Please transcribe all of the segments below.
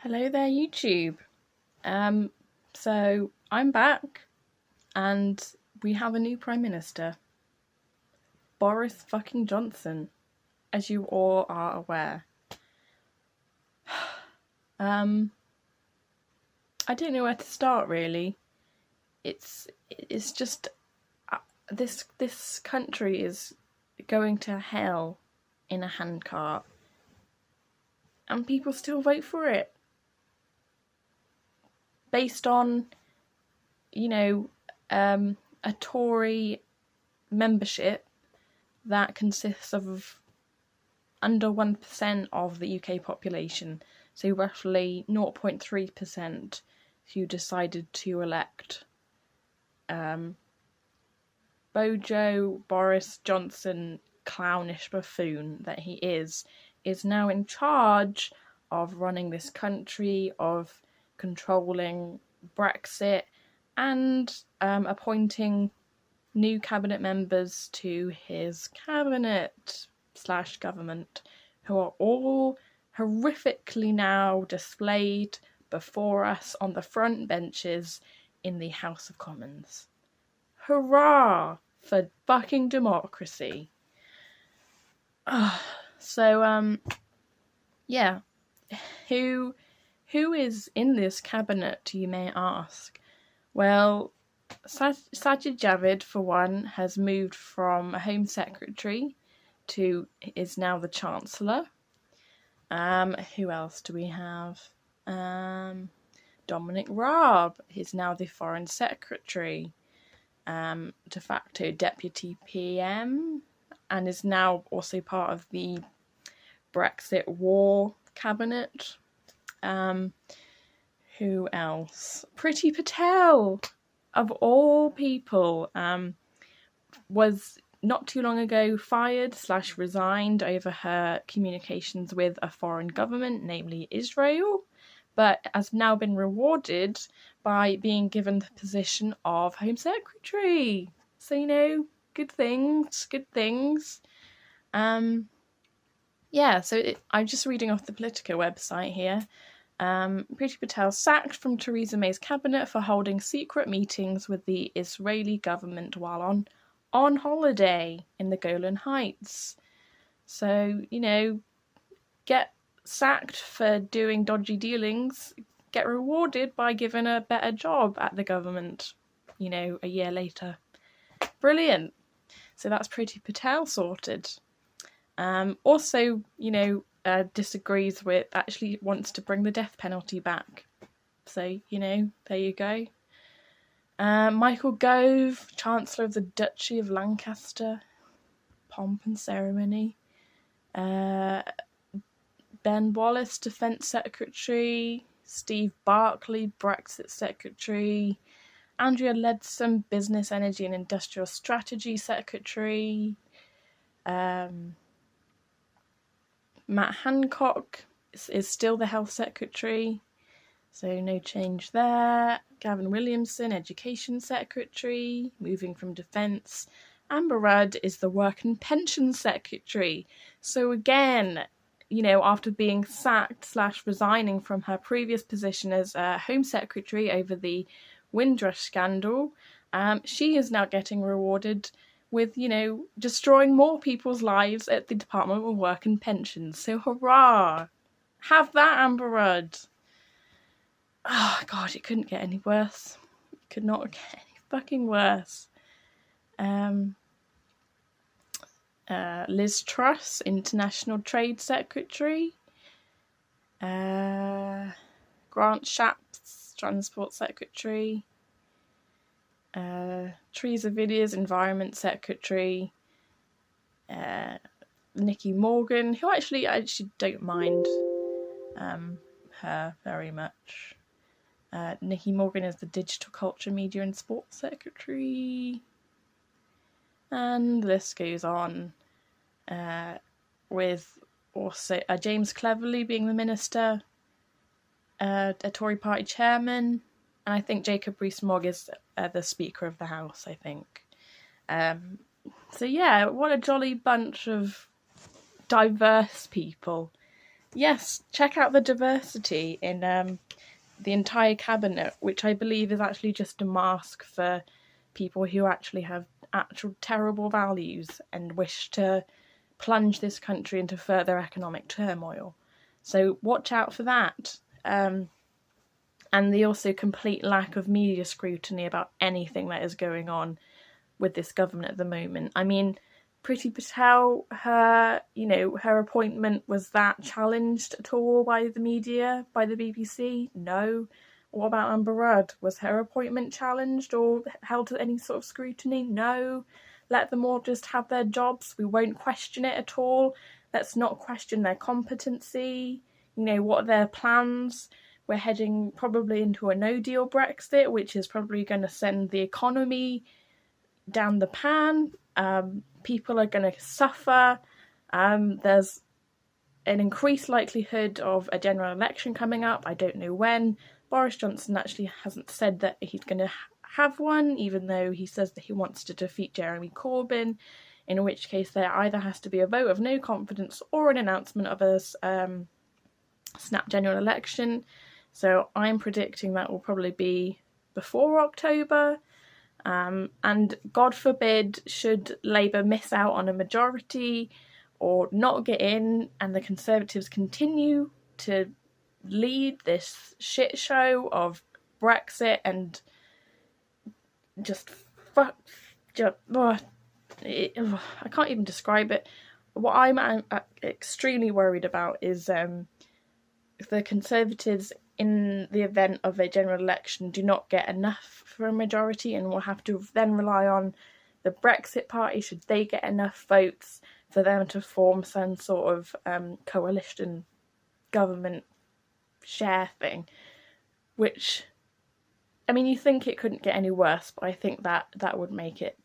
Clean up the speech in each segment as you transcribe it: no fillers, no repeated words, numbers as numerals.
Hello there, YouTube. So I'm back, and we have a new Prime Minister, Boris fucking Johnson, as you all are aware. I don't know where to start really. It's just this country is going to hell in a handcart, and people still vote for it based on, a Tory membership that consists of under 1% of the UK population, so roughly 0.3% who decided to elect Bojo Boris Johnson, clownish buffoon that he is now in charge of running this country, of controlling Brexit, and appointing new cabinet members to his cabinet/government, who are all horrifically now displayed before us on the front benches in the House of Commons. Hurrah for fucking democracy. Who is in this cabinet, you may ask? Well, Sajid Javid, for one, has moved from a Home Secretary to is now the Chancellor. Who else do we have? Dominic Raab is now the Foreign Secretary, de facto Deputy PM, and is now also part of the Brexit War Cabinet. Who else? Priti Patel, of all people, was not too long ago fired/resigned over her communications with a foreign government, namely Israel, but has now been rewarded by being given the position of Home Secretary. So, good things. I'm just reading off the Politico website here. Priti Patel sacked from Theresa May's cabinet for holding secret meetings with the Israeli government while on holiday in the Golan Heights. So, get sacked for doing dodgy dealings, get rewarded by given a better job at the government, a year later. Brilliant. So that's Priti Patel sorted. Also, disagrees with, actually wants to bring the death penalty back. So, there you go. Michael Gove, Chancellor of the Duchy of Lancaster. Pomp and ceremony. Ben Wallace, Defence Secretary. Steve Barclay, Brexit Secretary. Andrea Leadsom, Business, Energy and Industrial Strategy Secretary. Matt Hancock is still the Health Secretary, so no change there. Gavin Williamson, Education Secretary, moving from Defence. Amber Rudd is the Work and Pension Secretary. So again, after being sacked/resigning from her previous position as Home Secretary over the Windrush scandal, she is now getting rewarded with, destroying more people's lives at the Department of Work and Pensions. So hurrah! Have that, Amber Rudd! Oh, God, it couldn't get any worse. It could not get any fucking worse. Liz Truss, International Trade Secretary. Grant Shapps, Transport Secretary. Teresa Villiers, Environment Secretary. Nikki Morgan, who I actually don't mind her very much. Nikki Morgan is the Digital Culture, Media and Sports Secretary. And the list goes on. With also James Cleverly being the Minister, a Tory party chairman, and I think Jacob Rees-Mogg is the Speaker of the House, I think. So yeah, what a jolly bunch of diverse people. Yes, check out the diversity in the entire cabinet, which I believe is actually just a mask for people who actually have actual terrible values and wish to plunge this country into further economic turmoil. So watch out for that. And the also complete lack of media scrutiny about anything that is going on with this government at the moment. I mean, Priti Patel, her appointment, was that challenged at all by the media, by the BBC? No. What about Amber Rudd? Was her appointment challenged or held to any sort of scrutiny? No. Let them all just have their jobs. We won't question it at all. Let's not question their competency. What are their plans? We're heading probably into a no deal Brexit, which is probably going to send the economy down the pan. People are going to suffer. There's an increased likelihood of a general election coming up. I don't know when. Boris Johnson actually hasn't said that he's going to have one, even though he says that he wants to defeat Jeremy Corbyn, in which case there either has to be a vote of no confidence or an announcement of a snap general election. So I'm predicting that will probably be before October. And God forbid, should Labour miss out on a majority or not get in, and the Conservatives continue to lead this shit show of Brexit and I can't even describe it. What I'm extremely worried about is if the Conservatives, in the event of a general election, do not get enough for a majority, and will have to then rely on the Brexit Party, should they get enough votes, for them to form some sort of coalition government share thing. Which, I mean, you think it couldn't get any worse, but I think that would make it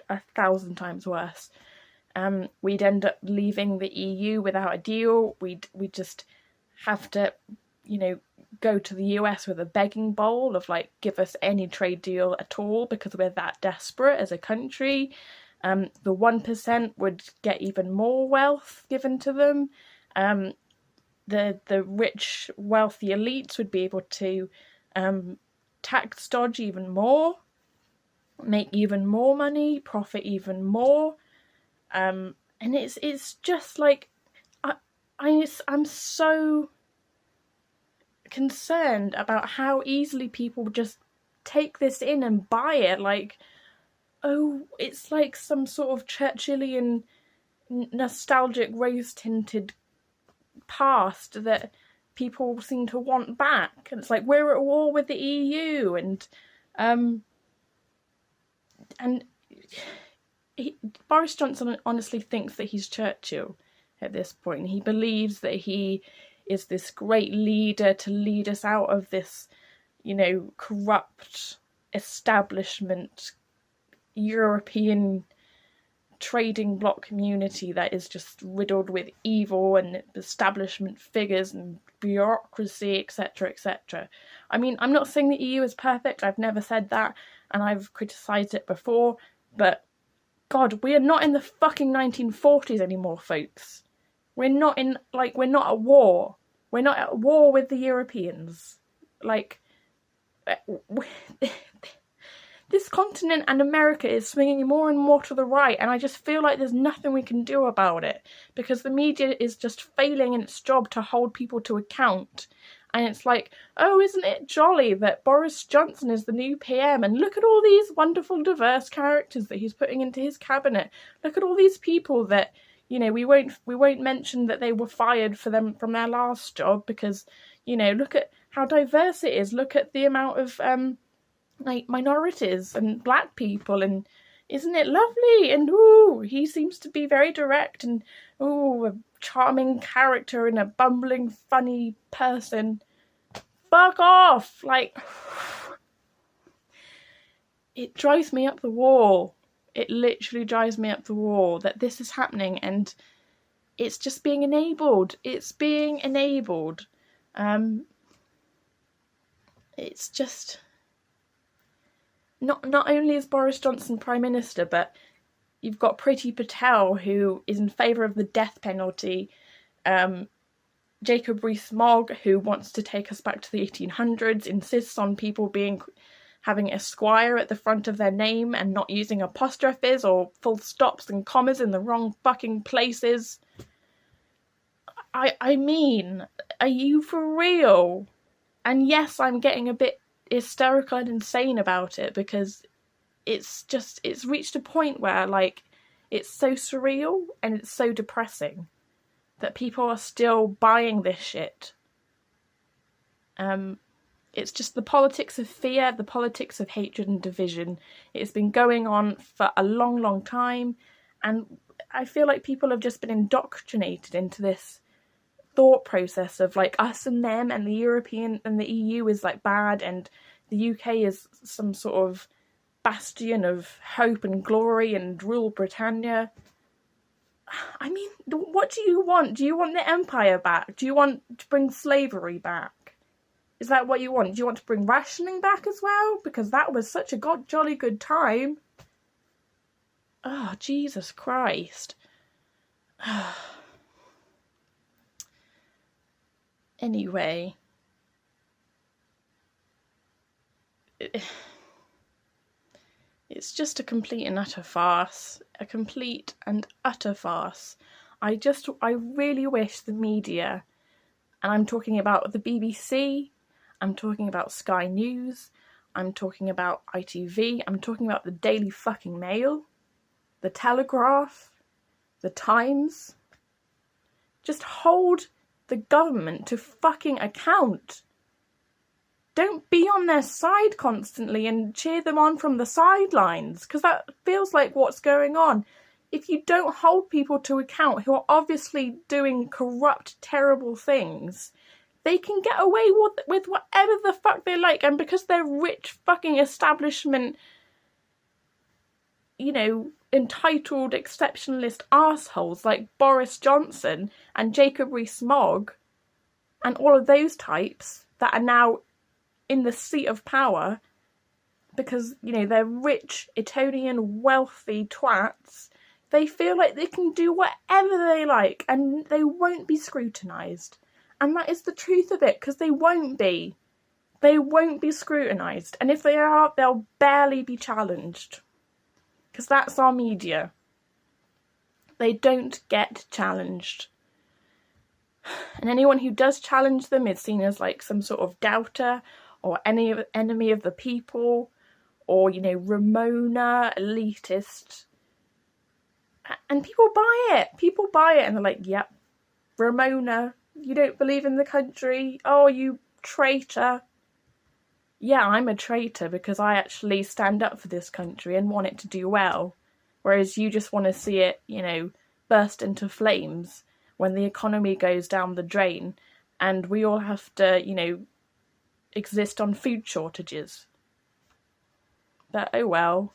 1,000 times worse. We'd end up leaving the EU without a deal. We'd just have to, go to the US with a begging bowl of give us any trade deal at all, because we're that desperate as a country. The 1% would get even more wealth given to them. The rich, wealthy elites would be able to tax dodge even more, make even more money, profit even more. And it's just I'm so concerned about how easily people just take this in and buy it. It's like some sort of Churchillian nostalgic rose-tinted past that people seem to want back. And it's like, we're at war with the EU, and Boris Johnson honestly thinks that he's Churchill at this point. He believes that he is this great leader to lead us out of this, corrupt establishment European trading bloc community that is just riddled with evil and establishment figures and bureaucracy, etc., etc. I mean, I'm not saying the EU is perfect. I've never said that, and I've criticised it before, but God, we are not in the fucking 1940s anymore, folks. We're not at war. We're not at war with the Europeans. This continent and America is swinging more and more to the right, and I just feel like there's nothing we can do about it, because the media is just failing in its job to hold people to account. And it's like, oh, isn't it jolly that Boris Johnson is the new PM, and look at all these wonderful diverse characters that he's putting into his cabinet. Look at all these people that, we won't mention that they were fired from their last job, because, look at how diverse it is. Look at the amount of minorities and black people, and isn't it lovely? And he seems to be very direct, and a charming character and a bumbling funny person. Fuck off! It drives me up the wall. It literally drives me up the wall that this is happening, and it's just being enabled. It's being enabled. It's just not only is Boris Johnson Prime Minister, but you've got Priti Patel, who is in favour of the death penalty, Jacob Rees-Mogg, who wants to take us back to the 1800s, insists on people having Esquire at the front of their name and not using apostrophes or full stops and commas in the wrong fucking places. I mean, are you for real? And yes, I'm getting a bit hysterical and insane about it because it's reached a point where, like, it's so surreal and it's so depressing that people are still buying this shit. It's just the politics of fear, the politics of hatred and division. It's been going on for a long, long time, and I feel like people have just been indoctrinated into this thought process of like us and them, and the European and the EU is like bad, and the UK is some sort of bastion of hope and glory and rule Britannia. I mean, what do you want? Do you want the empire back? Do you want to bring slavery back? Is that what you want? Do you want to bring rationing back as well? Because that was such a jolly good time. Oh, Jesus Christ. Anyway. It's just a complete and utter farce. A complete and utter farce. I really wish the media, and I'm talking about the BBC, I'm talking about Sky News, I'm talking about ITV, I'm talking about the Daily fucking Mail, the Telegraph, the Times. Just hold the government to fucking account. Don't be on their side constantly and cheer them on from the sidelines, because that feels like what's going on. If you don't hold people to account who are obviously doing corrupt, terrible things, they can get away with whatever the fuck they like. And because they're rich fucking establishment, you know, entitled exceptionalist arseholes like Boris Johnson and Jacob Rees-Mogg and all of those types that are now in the seat of power because, you know, they're rich, Etonian, wealthy twats, they feel like they can do whatever they like and they won't be scrutinised. And that is the truth of it, because they won't be. They won't be scrutinised. And if they are, they'll barely be challenged. Because that's our media. They don't get challenged. And anyone who does challenge them is seen as like some sort of doubter or enemy of the people or, you know, Ramona, elitist. And people buy it. People buy it and they're like, yep, Ramona, you don't believe in the country? Oh, you traitor. Yeah, I'm a traitor because I actually stand up for this country and want it to do well. Whereas you just want to see it, you know, burst into flames when the economy goes down the drain and we all have to, you know, exist on food shortages. But oh well,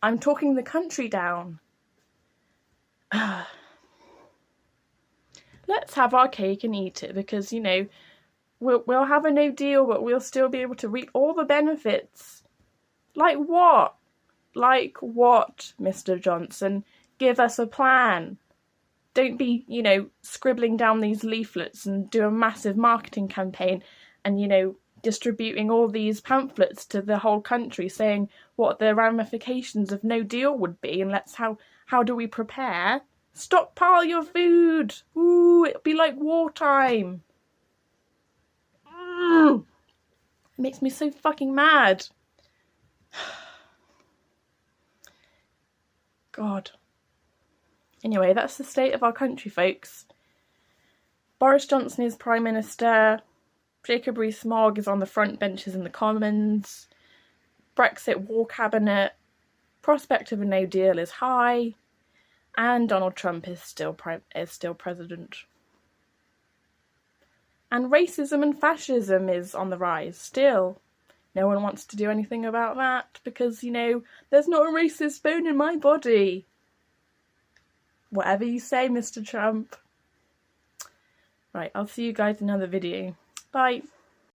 I'm talking the country down. Let's have our cake and eat it because, you know, we'll have a no deal, but we'll still be able to reap all the benefits. Like what? Like what, Mr. Johnson? Give us a plan. Don't be, you know, scribbling down these leaflets and do a massive marketing campaign and, you know, distributing all these pamphlets to the whole country saying what the ramifications of no deal would be and how do we prepare? Stockpile your food. Ooh, it'll be like wartime. It makes me so fucking mad. God. Anyway, that's the state of our country, folks. Boris Johnson is Prime Minister. Jacob Rees-Mogg is on the front benches in the Commons. Brexit war cabinet. Prospect of a no deal is high. And Donald Trump is still president. And racism and fascism is on the rise still. No one wants to do anything about that because, you know, there's not a racist bone in my body. Whatever you say, Mr. Trump. Right, I'll see you guys in another video. Bye.